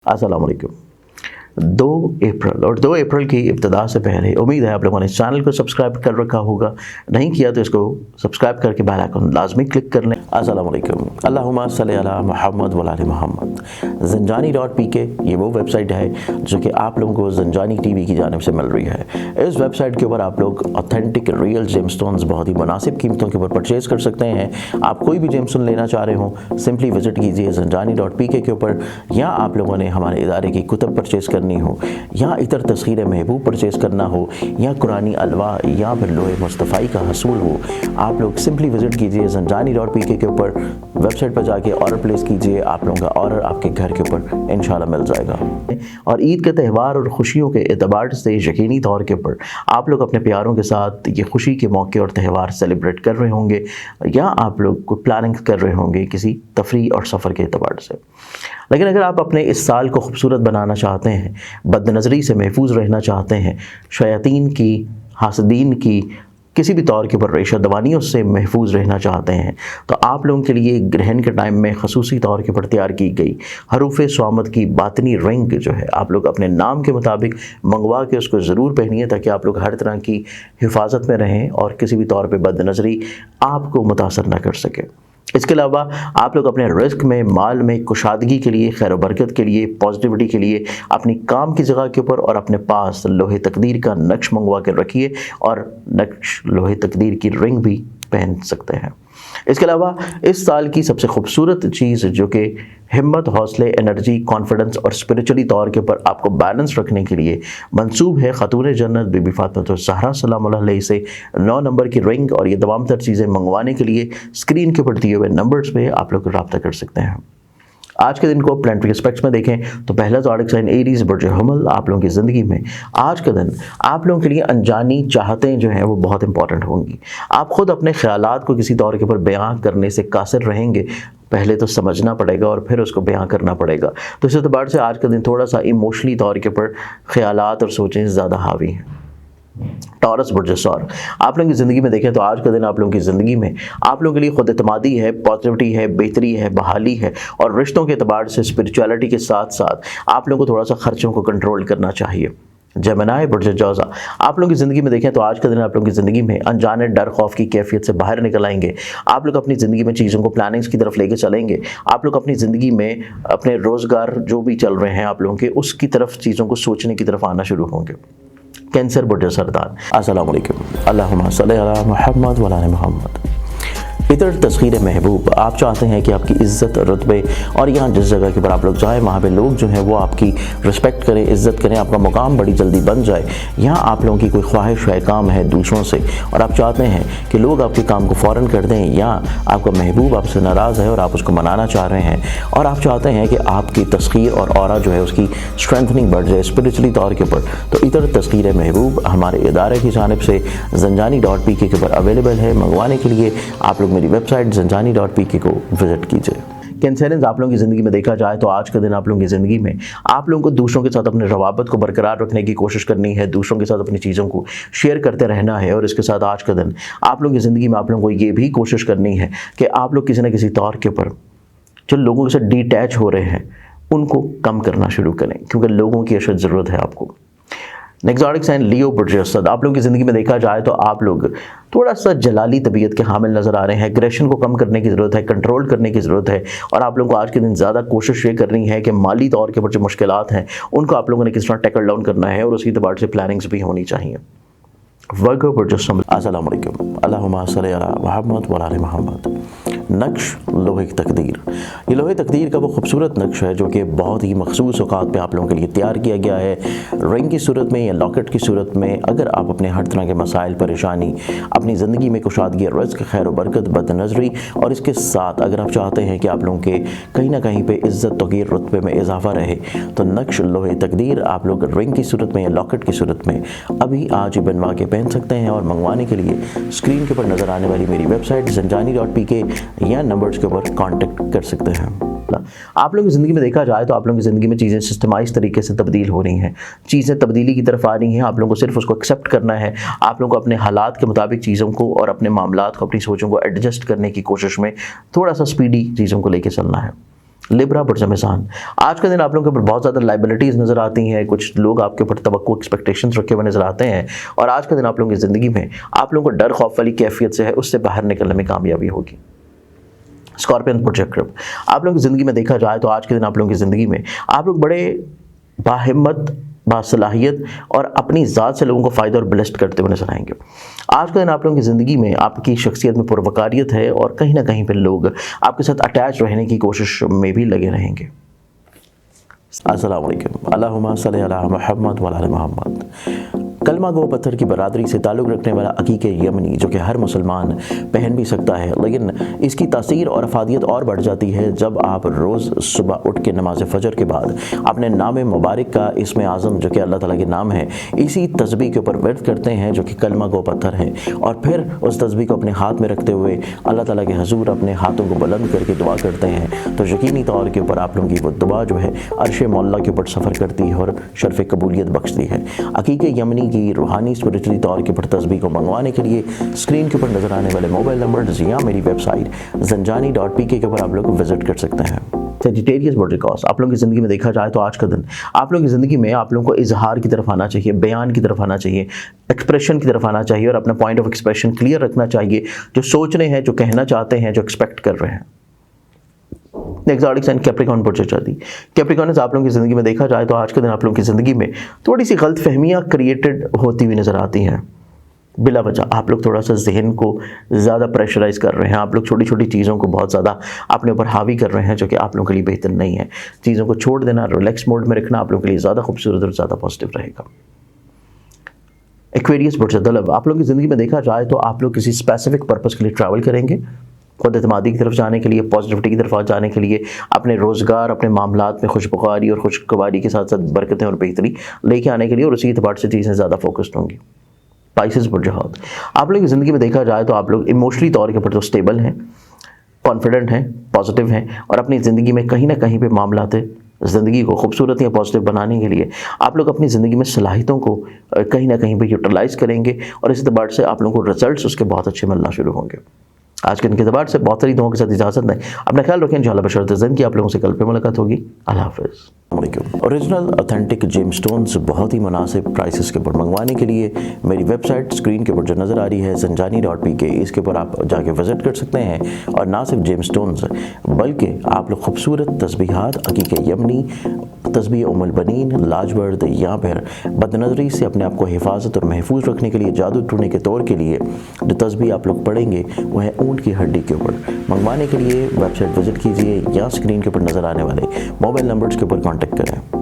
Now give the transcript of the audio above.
अस्सलाम वालेकुम। 2 अप्रैल और 2 अप्रैल की इब्तिदा से पहले उम्मीद है आप लोगों ने इस चैनल को सब्सक्राइब कर रखा होगा। नहीं किया तो इसको सब्सक्राइब करके बेल आइकन लाजमी क्लिक कर लें। अस्सलाम वालेकुम। अल्लाहुम्मा सल्ली अला मुहम्मद व आले मुहम्मद। ज़ंजानी.pk ये वो वेबसाइट है जो कि आप लोगों को ज़ंजानी टीवी की जानिब से मिल रही है। इस वेबसाइट के ऊपर आप लोग ऑथेंटिक रियल जेमस्टोन्स बहुत ही मुनासिब कीमतों के ऊपर परचेज़ कर सकते हैं। आप कोई भी जेमस्टोन लेना चाह रहे हो सिंपली विजिट कीजिए ज़ंजानी.pk के ऊपर, या आप लोगों ने हमारे इदारे की कुतब परचेज़ करनी हो, या इतर तस्खीर महबूब परचेज़ करना हो, या कुरानी अलवा, या फिर लोहे मुस्तफ़ाई का हसूल हो, आप लोग सिंपली विजिट कीजिए ज़ंजानी.pk के ऊपर। वेबसाइट पर जाके ऑर्डर प्लेस कीजिए, आप लोगों का ऑर्डर आपके घर के ऊपर इंशाल्लाह मिल जाएगा। और ईद के त्यौहार और खुशियों के एतबार से यकीनी तौर के ऊपर आप लोग अपने प्यारों के साथ ये खुशी के मौके और त्यौहार सेलिब्रेट कर रहे होंगे, या आप लोग कोई प्लानिंग कर रहे होंगे किसी तफरी और सफ़र के एतबार से। लेकिन अगर आप अपने इस साल को खूबसूरत बनाना चाहते हैं, बदनज़री से महफूज रहना चाहते हैं, शयातीन की, हासदीन की, किसी भी तौर के ऊपर रेशा दवानियों से महफूज रहना चाहते हैं, तो आप लोगों के लिए ग्रहण के टाइम में खसूसी तौर के ऊपर तैयार की गई हरूफ स्वामत की बातनी रिंग जो है, आप लोग अपने नाम के मुताबिक मंगवा के उसको ज़रूर पहनिए, ताकि आप लोग हर तरह की हिफाजत में रहें और किसी भी तौर पर बदनज़री आपको मुतासर न कर सके। इसके अलावा आप लोग अपने रिस्क में, माल में कुशादगी के लिए, खैर बरकत के लिए, पॉजिटिविटी के लिए अपनी काम की जगह के ऊपर और अपने पास लोहे तकदीर का नक्श मंगवा कर रखिए, और नक्श लोहे तकदीर की रिंग भी पहन सकते हैं। इसके अलावा इस साल की सबसे खूबसूरत चीज़ जो कि हिम्मत, हौसले, एनर्जी, कॉन्फिडेंस और स्पिरिचुअली तौर के ऊपर आपको बैलेंस रखने के लिए मंसूब है खातून जन्नत बीबी फातिमा ज़हरा सलाम अलैहा से 9 नंबर की रिंग। और ये तमाम तर चीज़ें मंगवाने के लिए स्क्रीन के ऊपर दिए हुए नंबर्स पे आप लोग रब्ता कर सकते हैं। आज के दिन को प्लानिटरी एस्पेक्ट्स में देखें तो पहला ज़ोडिक साइन एरीज़ बुर्ज हमल आप लोगों की ज़िंदगी में आज का दिन आप लोगों के लिए अनजानी चाहतें जो हैं वो बहुत इंपॉर्टेंट होंगी। आप ख़ुद अपने ख़यालात को किसी तौर के ऊपर बयां करने से कासिर रहेंगे, पहले तो समझना पड़ेगा और फिर उसको बयां करना पड़ेगा। तो इस एतबार से आज का दिन थोड़ा सा इमोशनली तौर के ऊपर ख़यालात और सोचें ज़्यादा हावी हैं। टॉरस बुर्ज सौर आप लोगों की ज़िंदगी में देखें तो आज का दिन आप लोगों की ज़िंदगी में आप लोगों के लिए खुद एतमादी है, पॉजिटिविटी है, बेहतरी है, बहाली है, और रिश्तों के एतबार से स्पिरिचुअलिटी के साथ साथ आप लोगों को थोड़ा सा खर्चों को कंट्रोल करना चाहिए। जेमिनी बुर्ज जौज़ा आप लोगों की ज़िंदगी में देखें तो आज का दिन आप लोगों की ज़िंदगी में अनजाने डर खौफ की कैफियत से बाहर निकल आएंगे। आप लोग अपनी ज़िंदगी में चीज़ों को प्लानिंग्स की तरफ लेके चलेंगे। आप लोग अपनी ज़िंदगी में अपने रोज़गार जो भी चल रहे हैं आप लोगों के, उसकी तरफ चीज़ों को सोचने की तरफ आना शुरू होंगे। कैंसर बुर्ज सरदार अस्सलाम वालेकुम। अल्लाहुम्मा सल्ली अला मुहम्मद व आले मुहम्मद। इतर तस्खीर महबूब आप चाहते हैं कि आपकी इज़्ज़त, रुतबे और यहाँ जिस जगह के ऊपर आप लोग जाएँ वहाँ पे लोग जो हैं वो आपकी रिस्पेक्ट करें, इज़्ज़त करें, आपका मुकाम बड़ी जल्दी बन जाए। यहाँ आप लोगों की कोई ख्वाहिश है, काम है दूसरों से, और आप चाहते हैं कि लोग आपके काम को फ़ौरन कर दें, या आपका महबूब आपसे नाराज़ है और आप उसको मनाना चाह रहे हैं, और आप चाहते हैं कि आपकी तस्खीर और ऑरा जो है उसकी स्ट्रेंथनिंग बढ़ जाए स्पिरिचुअली तौर के ऊपर, तो इतर तस्खीर महबूब हमारे इदारे की जानिब से ज़ंजानी.pk के ऊपर अवेलेबल है। मंगवाने के लिए आप लोग मेरी वेबसाइट ज़ंजानी.pk को विजिट कीजिए। कैंसरियंस आप लोगों की ज़िंदगी में देखा जाए तो आज का दिन आप लोगों की ज़िंदगी में आप लोगों को दूसरों के साथ अपने रवाबत को बरकरार रखने की कोशिश करनी है, दूसरों के साथ अपनी चीज़ों को शेयर करते रहना है। और इसके साथ आज का दिन आप लोगों की ज़िंदगी में आप लोगों को ये भी कोशिश करनी है कि आप लोग किसी न किसी तौर के ऊपर जो लोगों से डिटैच हो रहे हैं उनको कम करना शुरू करें, क्योंकि लोगों की अशद ज़रूरत है आपको। नेक्स्ट ज़ोडिक साइन लियो बुर्ज असद आप लोगों की ज़िंदगी में देखा जाए तो आप लोग थोड़ा सा जलाली तबीयत के हामिल नज़र आ रहे हैं। एग्रेशन को कम करने की ज़रूरत है, कंट्रोल करने की ज़रूरत है, और आप लोगों को आज के दिन ज़्यादा कोशिश ये करनी है कि माली तौर के ऊपर जो मुश्किलात हैं उनको आप लोगों ने किस तरह टैकल डाउन करना है, और उसी एतबार से प्लानिंग्स भी होनी चाहिए। वर्गो बुर्ज अस्सलाम वालेकुम। अल्लाहुम्मा सल्ली अला मुहम्मद व आले मुहम्मद। नक्श लोहे तकदीर ये लोहे तकदीर का वो खूबसूरत नक्श है जो कि बहुत ही मखसूस औकात पे आप लोगों के लिए तैयार किया गया है। रिंग की सूरत में या लॉकेट की सूरत में अगर आप अपने हर तरह के मसाइल, परेशानी, अपनी ज़िंदगी में कुशादगी, रिज़्क़, खैर बरकत, बदनज़री, और इसके साथ अगर आप चाहते हैं कि आप लोगों के कहीं ना कहीं पे इज़्ज़त, तौक़ीर, रुतबे में इजाफा रहे, तो नक्श लोहे तकदीर आप लोग रिंग की सूरत में या लॉकेट की सूरत में अभी आज ही बनवा के पहन सकते हैं। और मंगवाने के लिए स्क्रीन के ऊपर नज़र आने वाली मेरी वेबसाइट ज़ंजानी.pk या नंबर्स के ऊपर कांटेक्ट कर सकते हैं। आप लोगों की ज़िंदगी में देखा जाए तो आप लोगों की ज़िंदगी में चीज़ें सिस्टमाइज तरीके से तब्दील हो रही हैं, चीज़ें तब्दीली की तरफ आ रही हैं। आप लोगों को सिर्फ उसको एक्सेप्ट करना है। आप लोगों को अपने हालात के मुताबिक चीज़ों को और अपने मामलात को, अपनी सोचों को एडजस्ट करने की कोशिश में थोड़ा सा स्पीडी चीज़ों को लेके चलना है। लिब्रा बुर्ज मिज़ान, आज का दिन आप लोगों के ऊपर बहुत ज़्यादा लाइबिलिटीज़ नज़र आती हैं, कुछ लोग आपके ऊपर तवक्को एक्सपेक्टेशंस रखे हुए नज़र आते हैं, और आज का दिन आप लोगों की ज़िंदगी में आप लोगों को डर खौफ वाली कैफियत से है उससे बाहर निकलने में कामयाबी होगी। स्कॉर्पियन प्रोजेक्टर, आप लोगों की ज़िंदगी में देखा जाए तो आज के दिन आप लोगों की ज़िंदगी में आप लोग बड़े बाहिम्मत, बासलाहियत और अपनी ज़ात से लोगों को फ़ायदा और ब्लेस्ड करते हुए नजर आएंगे। आज का दिन आप लोगों की ज़िंदगी में आपकी शख्सियत में पुरवकारियत है और कहीं ना कहीं पे लोग आपके साथ अटैच रहने की कोशिश में भी लगे रहेंगे। अस्सलाम वालेकुम, अल्लाहुम्मा सल्ली अला मुहम्मद व अला मुहम्मद। कलमा गो पत्थर की बरादरी से ताल्लुक़ रखने वाला अकीक़े यमनी जो कि हर मुसलमान पहन भी सकता है, लेकिन इसकी तासीर और अफादियत और बढ़ जाती है जब आप रोज़ सुबह उठ के नमाज फ़जर के बाद अपने नाम मुबारक का इसमें आज़म जो कि अल्लाह ताला के नाम है इसी तस्बीह के ऊपर वर्द करते हैं जो कि कलमा गो पत्थर है, और फिर उस तस्बीह को अपने हाथ में रखते हुए अल्लाह ताला के हुज़ूर अपने हाथों को बुलंद करके दुआ करते हैं, तो यकीनी तौर के ऊपर आप लोगों की वो दुआ जो है अर्श मौला के ऊपर सफ़र करती है और शर्फ़ कबूलियत बख्शती है। अकीक़े यमनी की रूहानी स्पिरिचुअली तौर के ऊपर तस्बीह को मंगवाने के लिए स्क्रीन के ऊपर नजर आने वाले मोबाइल नंबर या मेरी वेबसाइट zanjani.pk के ऊपर आप लोग विजिट कर सकते हैं। सेजिटेरियस बॉडी कॉस, आप लोगों की ज़िंदगी में देखा जाए तो आज का दिन आप लोगों की ज़िंदगी में आप लोगों को इजहार की तरफ आना चाहिए, बयान की तरफ आना चाहिए, एक्सप्रेशन की तरफ आना चाहिए और अपना पॉइंट ऑफ एक्सप्रेशन क्लियर रखना चाहिए। जो सोच रहे हैं, जो कहना चाहते हैं, जो एक्सपेक्ट कर रहे हैं। एक्सोटिक साइन कैप्रिकॉर्न पर चर्चा दी। कैप्रिकॉर्नस, आप लोगों की ज़िंदगी में देखा जाए तो आज के दिन आप लोगों की ज़िंदगी में थोड़ी सी गलत फहमियाँ क्रिएटेड होती हुई नज़र आती हैं। बिला वजह आप लोग थोड़ा सा जहन को ज़्यादा प्रेशराइज कर रहे हैं, आप लोग छोटी छोटी चीज़ों को बहुत ज़्यादा अपने ऊपर हावी कर रहे हैं जो कि आप लोगों के लिए बेहतर नहीं है। चीज़ों को छोड़ देना, रिलैक्स मोड में रखना आप लोगों के लिए ज़्यादा खूबसूरत और ज़्यादा पॉजिटिव रहेगा। एक्वेरियस बुर्ज दलब, आप लोगों की ज़िंदगी में देखा जाए तो आप लोग किसी स्पेसिफिक पर्पज़ के लिए ट्रैवल करेंगे, खुद एतमादी की तरफ जाने के लिए, पॉजिटिविटी की तरफ जाने के लिए, अपने रोज़गार, अपने मामलात में खुशबुखारी और खुशगवारी के साथ साथ बरकतें और बेहतरी लेके आने के लिए, और उसी एतबार से चीज़ें ज़्यादा फोकस्ड होंगी। स्पाइसेस बुर्जहात, आप लोगों की ज़िंदगी में देखा जाए तो आप लोग इमोशनली तौर के ऊपर तो स्टेबल हैं, कॉन्फिडेंट हैं, पॉजिटिव हैं, और अपनी ज़िंदगी में कहीं ना कहीं पे मामलात ज़िंदगी को खूबसूरत या पॉजिटिव बनाने के लिए आप लोग अपनी ज़िंदगी में सलाहियतों को कहीं ना कहीं पे यूटिलाइज़ करेंगे, और इस एतबार से आप लोगों को रिजल्ट्स उसके बहुत अच्छे मिलना शुरू होंगे। आज के दिन के एतबार से बहुत सारी दुआओं के साथ इजाज़त दें। अपना ख्याल रखें, इंशाअल्लाह बशर्ते ज़िंदगी की आप लोगों से कल पे मुलाकात होगी। अल्लाह हाफ़िज़। ओरिजिनल ऑथेंटिक जेम स्टोन्स बहुत ही मुनासिब प्राइसेस के ऊपर मंगवाने के लिए मेरी वेबसाइट स्क्रीन के ऊपर जो नज़र आ रही है zanjani.pk, इसके ऊपर आप जाके विज़िट कर सकते हैं। और ना सिर्फ जेम स्टोन्स बल्कि आप लोग खूबसूरत तस्बीहात, अकीक़े यमनी, तस्बीह उम्मुल बनीन, लाजवर्द या फिर बदनज़री से अपने आप को हिफाजत और महफूज रखने के लिए, जादू टूटने के तौर के लिए जो तस्बीह आप लोग पढ़ेंगे वो है ऊँट की हड्डी के ऊपर। मंगवाने के लिए वेबसाइट विजिट कीजिए या स्क्रीन के ऊपर नज़र आने वाले मोबाइल नंबर्स के ऊपर कॉन्टेक्ट करें।